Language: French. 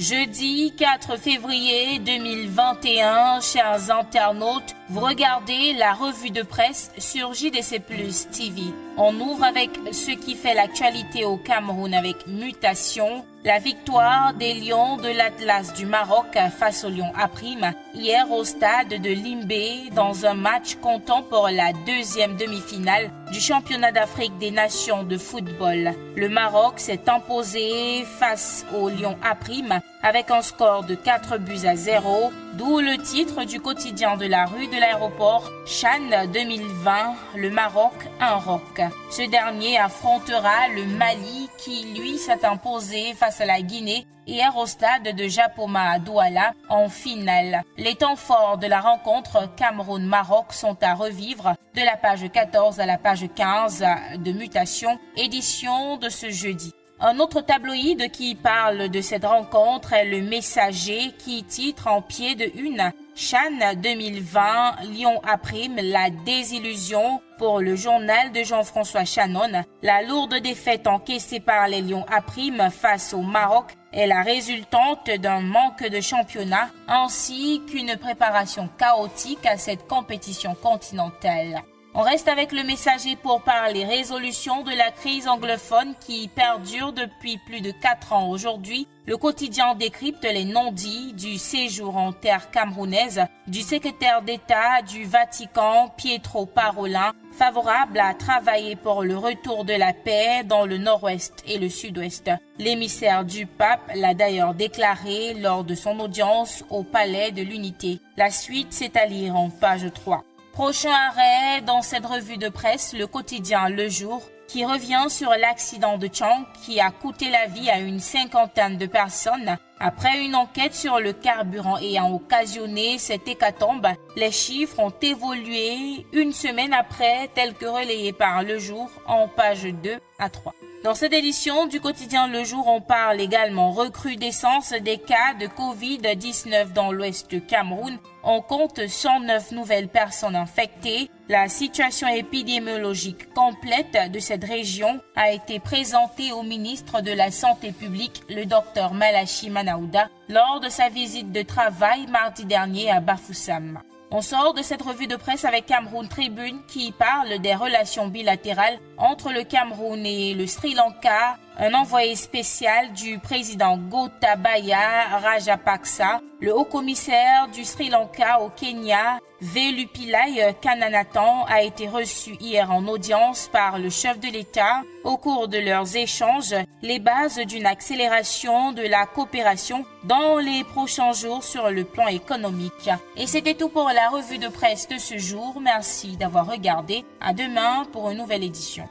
Jeudi 4 février 2021, chers internautes, vous regardez la revue de presse sur JDC Plus TV. On ouvre avec ce qui fait l'actualité au Cameroun avec Mutation, la victoire des Lions de l'Atlas du Maroc face aux Lions Aprime hier au stade de Limbé dans un match comptant pour la deuxième demi-finale du championnat d'Afrique des Nations de football. Le Maroc s'est imposé face aux Lions Aprime avec un score de 4-0, d'où le titre du quotidien de la rue de l'aéroport CHAN 2020, le Maroc, un roc. Ce dernier affrontera le Mali qui, lui, s'est imposé face à la Guinée hier au stade de Japoma à Douala en finale. Les temps forts de la rencontre Cameroun-Maroc sont à revivre de la page 14 à la page 15 de Mutation, édition de ce jeudi. Un autre tabloïd qui parle de cette rencontre est Le Messager qui titre en pied de une CHAN 2020, Lyon Aprime, la désillusion pour le journal de Jean-François Chanon. La lourde défaite encaissée par les Lions Aprime face au Maroc est la résultante d'un manque de championnat ainsi qu'une préparation chaotique à cette compétition continentale. On reste avec Le Messager pour parler résolution de la crise anglophone qui perdure depuis plus de 4 ans aujourd'hui. Le quotidien décrypte les non-dits du séjour en terre camerounaise du secrétaire d'État du Vatican Pietro Parolin, favorable à travailler pour le retour de la paix dans le nord-ouest et le sud-ouest. L'émissaire du pape l'a d'ailleurs déclaré lors de son audience au Palais de l'Unité. La suite, c'est à lire en page 3. Prochain arrêt dans cette revue de presse, le quotidien Le Jour, qui revient sur l'accident de Tchang qui a coûté la vie à une 50aine de personnes. Après une enquête sur le carburant ayant occasionné cette hécatombe, les chiffres ont évolué une semaine après, tels que relayés par Le Jour en page 2 à 3. Dans cette édition du quotidien Le Jour, on parle également recrudescence des cas de Covid-19 dans l'ouest du Cameroun. On compte 109 nouvelles personnes infectées. La situation épidémiologique complète de cette région a été présentée au ministre de la Santé publique, le Dr Malachi Manaouda, lors de sa visite de travail mardi dernier à Bafoussam. On sort de cette revue de presse avec Cameroun Tribune qui parle des relations bilatérales entre le Cameroun et le Sri Lanka. Un envoyé spécial du président Gotabaya Rajapaksa, le haut-commissaire du Sri Lanka au Kenya, Velu Pillai Kananathan, a été reçu hier en audience par le chef de l'État. Au cours de leurs échanges, les bases d'une accélération de la coopération dans les prochains jours sur le plan économique. Et c'était tout pour la revue de presse de ce jour. Merci d'avoir regardé. À demain pour une nouvelle édition.